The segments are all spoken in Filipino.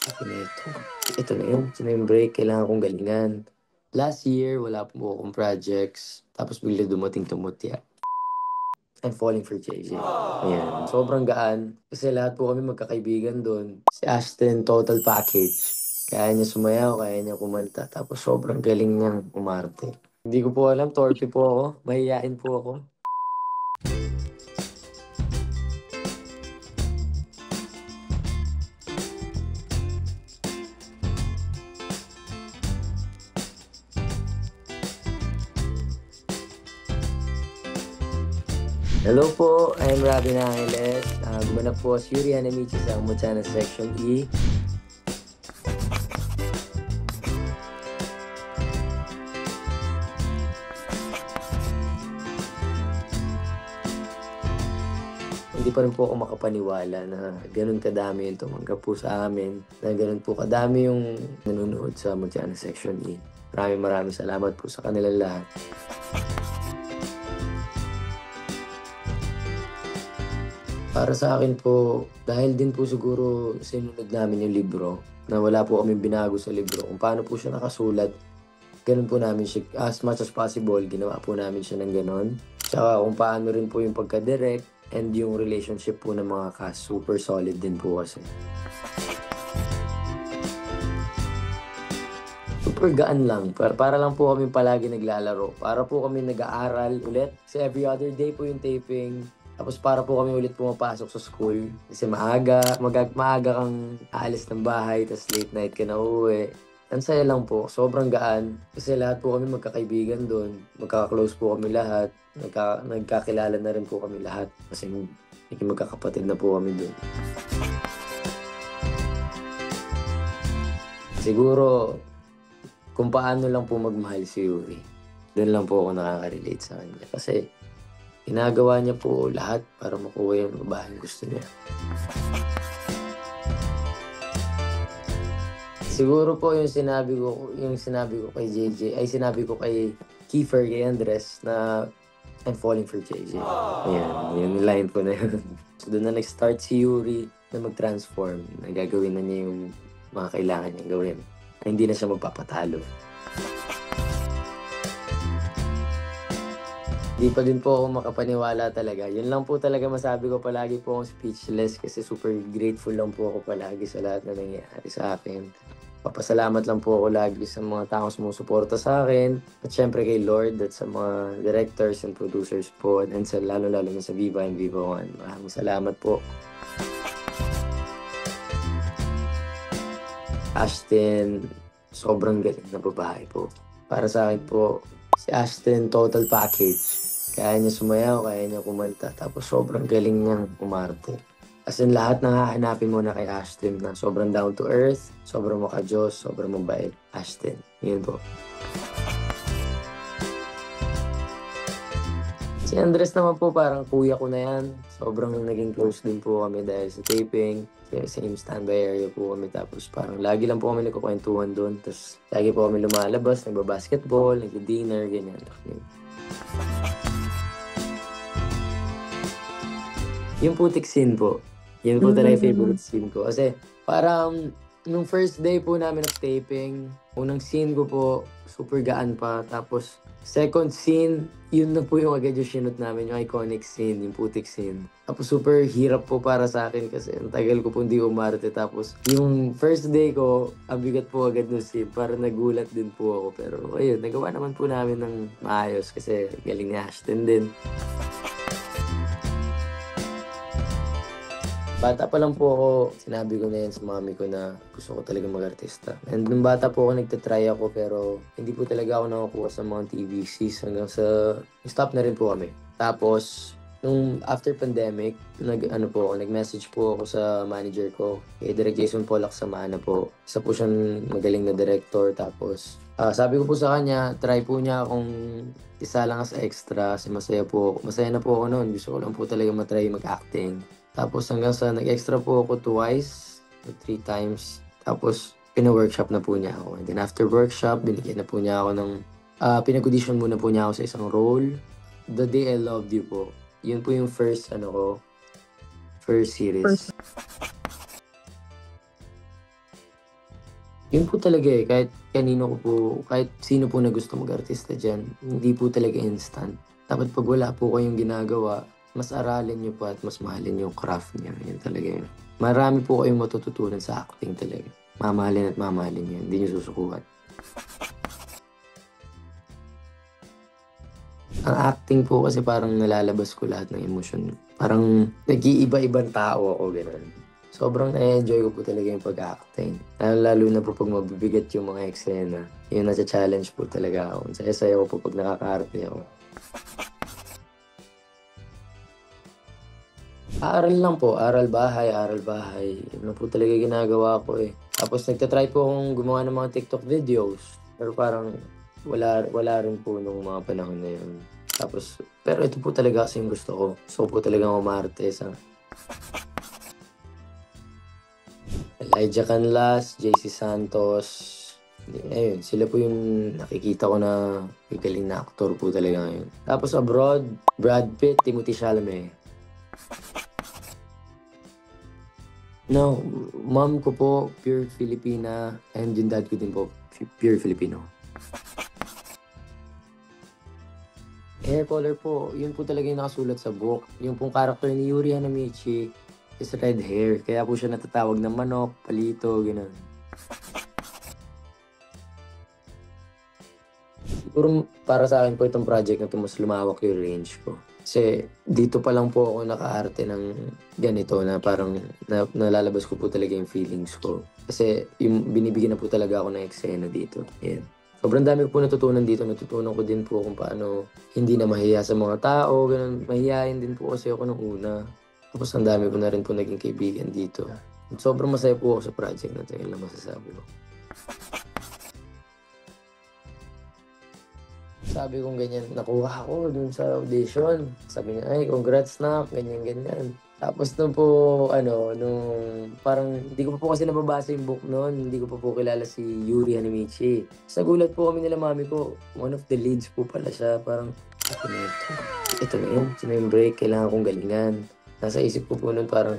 Sabi nito, ito na yun. Ito na yung break. Kailangan kong galingan. Last year, wala po akong projects. Tapos bigla dumating tumutya. I'm falling for JJ. Ayan. Sobrang gaan. Kasi lahat po kami magkakaibigan doon. Si Ashton, total package. Kaya niya sumayaw, kaya niya kumanta. Tapos sobrang galing niyang umarte. Hindi ko po alam, torpe po ako. Mahihain po ako. Hello po, I'm Robin Angeles. Gumanap po si Yuri Hanamichi sa Mutana Section E. Hindi pa rin po ako makapaniwala na ganun kadami yung tumanggap po sa amin, na ganun po kadami yung nanonood sa Mutana Section E. Maraming salamat po sa kanilang lahat. Para sa akin po, dahil din po siguro sinunod namin yung libro, na wala po kami binago sa libro, kung paano po siya nakasulat, ganun po namin siya, as much as possible, ginawa po namin siya ng ganun. Tsaka kung paano rin po yung pagka-direct and yung relationship po ng mga cast, super solid din po kasi. Super gaan lang. Para lang po kami palagi naglalaro. Para po kami nag-aaral ulit. Kasi every other day po yung taping. Tapos para po kami ulit pumapasok sa school. Kasi maaga kang aalis ng bahay, tapos late night ka na uuwi. Ang saya lang po, sobrang gaan. Kasi lahat po kami magkakaibigan doon. Magkaka-close po kami lahat. Nagkakilala na rin po kami lahat. Kasi naging magkakapatid na po kami doon. Siguro, kung paano lang po magmahal si Yuri. Doon lang po ako nakaka-relate sa kanya. Kasi ginagawa niya po lahat para makuha yung babaeng gusto niya. Siguro po yung sinabi ko kay JJ, ay sinabi ko kay Kiefer, kay Andres, na I'm falling for JJ. Ayan, yung line po na yun. So doon na nag-start si Yuri na mag-transform, na gagawin na niya yung mga kailangan niyang gawin. Na hindi na siya magpapatalo. Di pa din po ako makapaniwala talaga. Yun lang po talaga masabi ko, palagi po akong speechless kasi super grateful lang po ako palagi sa lahat na nangyayari sa akin. Papasalamat lang po ako lagi sa mga taong sumusuporta sa akin. At syempre kay Lord at sa mga directors and producers po. And sa lalo-lalo na sa Viva and Viva One. Maraming salamat po. Ashton, sobrang galing na babae po. Para sa akin po, si Ashton, total package. Kaya niya sumayaw, kaya niya kumanta. Tapos sobrang galing niyang umarte. As in, lahat na hahanapin mo na kay Ashton na sobrang down to earth, sobrang maka-Diyos, sobrang mabait. Ashton, yun po. Si Andres naman po, parang kuya ko na yan. Sobrang naging close din po kami dahil sa taping. Same standby area po kami. Tapos parang lagi lang po kami nagkukwentuhan doon. Tapos lagi po kami lumalabas, nagbabasketball, nag-dinner, ganyan. Yung putik scene po. Yun po talaga yung favorite scene ko. Kasi parang nung first day po namin of taping, unang scene ko po, super gaan pa. Tapos second scene, yun na po yung agad yung sinot namin, yung iconic scene, yung putik scene. Tapos super hirap po para sa akin kasi ang tagal ko po hindi umarte. Tapos yung first day ko, abigat po agad ng scene. Parang nagulat din po ako. Pero ayun, nagawa naman po namin ng maayos kasi galing ni Ashton din. Bata pa lang po ako, sinabi ko na yan sa mami ko na gusto ko talaga mag-artista. And nung bata po ako, nagtatry ako pero hindi po talaga ako nakakuha sa mga TVCs hanggang sa stop na rin po kami. Tapos, nung after pandemic, nag-message po ako sa manager ko, kay Direk Jason Polak Samana po. Isa po siyang magaling na director. Tapos, sabi ko po sa kanya, try po niya akong isa lang as extra kasi masaya na po ako noon. Gusto ko lang po talaga matry mag-acting. Tapos hanggang sa nag-extra po ako twice or 3 times. Tapos pina-workshop na po niya ako. And then after workshop, binigyan na po niya ako ng, pinag-audition muna po niya ako sa isang role. The Day I Loved You po. Yun po yung first series. Yun po talaga, eh, kahit kanino ko po kahit sino po na gusto mag-artista diyan, hindi po talaga instant. Dapat 'pag wala po kayong ginagawa, mas aralin niyo pa at mas mahalin yung craft niyo, yun talaga yun. Marami po kayong matututunan sa acting talaga. Mamahalin at mamahalin niyo, hindi niyo susukuan. Ang acting po kasi parang nalalabas ko lahat ng emosyon. Parang nag-iiba-ibang tao ako, gano'n. Sobrang na-e-enjoy ko po talaga yung pag-acting. Lalo na po 'pag mabibigat yung mga eksena, yung nacha-challenge po talaga ako. Ang saya-saya ko po 'pag nakakaarte ako. Aral bahay, aral bahay. Yun lang po talaga ginagawa ko, eh. Tapos nagta-try po akong gumawa ng mga TikTok videos, pero parang wala rin po nung mga panahon na yun. Tapos pero ito po talaga kasi yung gusto ko. Gusto ko po talagang umarte sa Elijah Canlas, JC Santos, ayun sila po yung nakikita ko na gagaling na aktor po talaga ngayon. Tapos abroad, Brad Pitt, Timothée Chalamet. No, mom ko po pure Filipina and yung dad ko din po pure Filipino. Hair color po, yun po talaga yung nakasulat sa book. Yung pong character ni Yuri Hanamichi is red hair. Kaya po siya natatawag na manok, palito, gano'n. Siguro para sa akin po itong project na 'to mas lumawak yung range ko. Kasi dito pa lang po ako nakaarte ng ganito na parang nalalabas ko po talaga yung feelings ko. Kasi yung binibigyan na po talaga ako ng eksena dito, ayan. Sobrang dami ko po natutunan dito, natutunan ko din po kung paano hindi na mahiya sa mga tao, gano'n. Mahiyain din po kasi ako nung una. Tapos ang dami ko na rin po naging kaibigan dito. Sobrang masaya po ako sa project na 'to, yun lang masasabi ko. Sabi kong ganyan, nakuha ako dun sa audition. Sabi niya, "Ay, congrats na," ganyan, ganyan. Tapos nung po ano, nung parang hindi ko pa po kasi nababasa yung book nun, hindi ko pa po kilala si Yuri Hanamichi. Ta's nagulat po kami nila mami ko, one of the leads po pala siya. Parang, sabi na ito na yun, ito na yung break, kailangan kong galingan. Nasa isip ko po nun parang,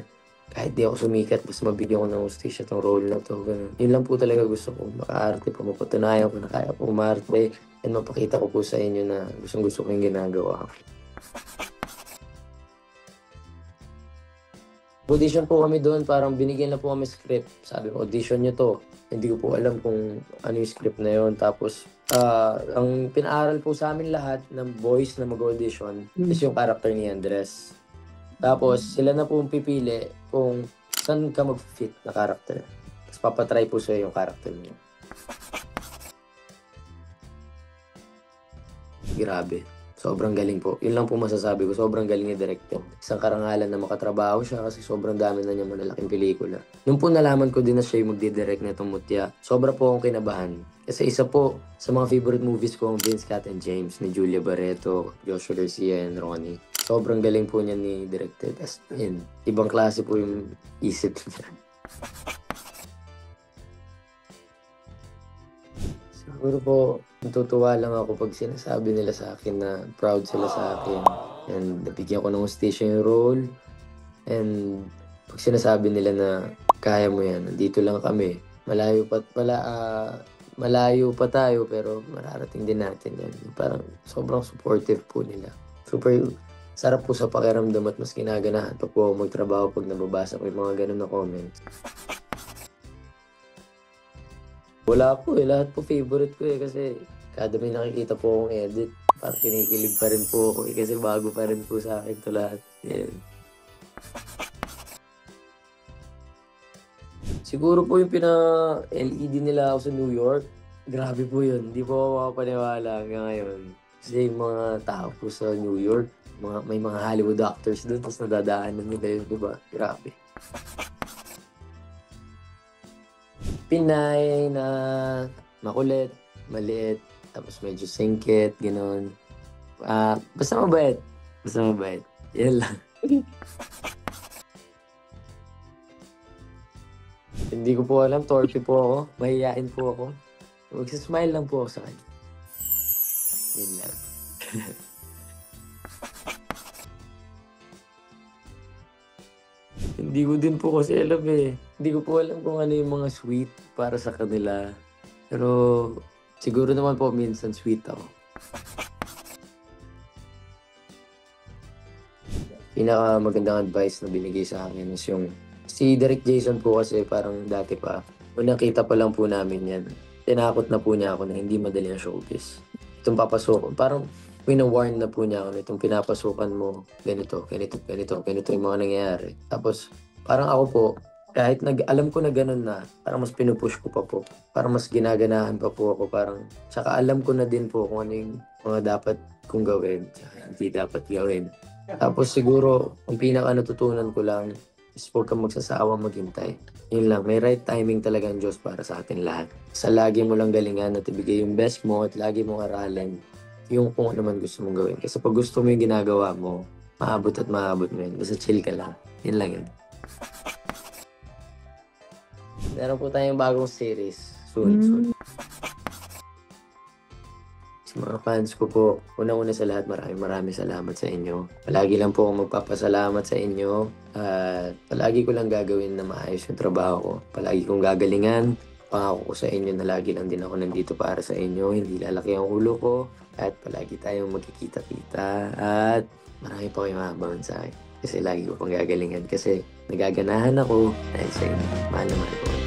kahit di ako sumikat, basta mabigyan ko ng hustisya 'tong role na 'to, gano'n. Yun lang po talaga gusto ko, makaarte po, mapatunayan ko na kaya ko umarte. And mapakita ko po sa inyo na gustong-gusto ko yung ginagawa ko. Audition po kami doon, parang binigyan na po kami script. Sabi ko, audition niyo 'to. Hindi ko po alam kung ano yung script na yun. Tapos, ang pinaaral po sa amin lahat ng boys na mag-audition is yung character ni Andres. Tapos, sila na po ang pipili kung saan ka mag-fit na character. Tapos papa-try po sa'yo yung character niyo. Grabe, sobrang galing po. Yun lang po masasabi ko, sobrang galing ni Director. Isang karangalan na makatrabaho siya kasi sobrang dami na niyang malalaking pelikula. Nung po nalaman ko din na siya yung magdi-direct nitong Mutya, sobra po akong kinabahan. Kasi isa po sa mga favorite movies ko ang Vince, Cat and James ni Julia Barreto, Joshua Garcia, and Ronnie. Sobrang galing po niya ni Director. As in, ibang klase po yung isip niya. Siguro po, natutuwa lang ako 'pag sinasabi nila sa akin na proud sila sa akin and nabigyan ko ng hustisya yung role and 'pag sinasabi nila na, "Kaya mo 'yan, nandito lang kami, malayo pa tayo pero mararating din natin 'yan." Parang sobrang supportive po nila. Super sarap po sa pakiramdam at mas ginaganahan pa po ako magtrabaho 'pag nababasa ko yung mga gano'n na comments. Wala po, eh, lahat po favorite ko, eh, kasi kada may nakikita po akong edit, parang kinikilig pa rin po ako, eh, kasi bago pa rin po sa'kin 'to lahat, ayan. Siguro po yung pina-LED nila ako sa New York, grabe po yun, hindi po ako makapaniwala hanggang ngayon. Kasi yung mga tao po sa New York, may mga Hollywood actors dun ta's nadadaanan nila yun, 'di ba? Grabe. Pinay na makulit, maliit, tapos medyo singkit, gano'n. Basta mabait, basta mabait, 'yan lang. Hindi ko po alam, torpe po ako, mahiyain po ako. Magsi-smile lang po ako sa kanya, 'yun lang. Hindi ko din po kasi alam eh. Hindi ko po alam kung ano yung mga sweet para sa kanila. Pero siguro naman po minsan sweet ako. Pinakamagandang advice na binigay sa akin is yung si Derek Jason po kasi parang dati pa, nung nakita pa lang po namin yan, tinakot na po niya ako na hindi madali ang showbiz. Itong papasok, parang pina-warn na po niya ako na itong pinapasukan mo, ganito, ganito, ganito, ganito yung mga nangyayari. Tapos parang ako po, kahit alam ko na ganun na, parang mas pinupush ko pa po. Parang mas ginaganahan pa po ako. Parang, tsaka alam ko na din po kung ano yung mga dapat kong gawin, tsaka hindi dapat gawin. Tapos siguro, ang pinaka natutunan ko lang is huwag kang magsasawang maghintay. Yun lang, may right timing talaga ang Diyos para sa atin lahat. Sa lagi mo lang galingan at ibigay yung best mo at lagi mong aralin yung kung ano man gusto mong gawin. Kasi pag gusto mo yung ginagawa mo, maabot at maabot mo yun. Basta chill ka lang. Yun lang yun. Meron po tayong bagong series. Soon. Sa mga fans ko po, unang-una sa lahat, maraming salamat sa inyo. Palagi lang po akong magpapasalamat sa inyo at palagi ko lang gagawin na maayos yung trabaho ko. Palagi kong gagalingan. Pangako ko sa inyo na lagi lang din ako nandito para sa inyo. Hindi lalaki ang ulo ko at palagi tayong magkikita-kita at marami pa kayong maabangan sa akin. Kasi lagi ko pang gagalingan kasi nagaganahan ako dahil sa inyo. Mahal na mahal ko.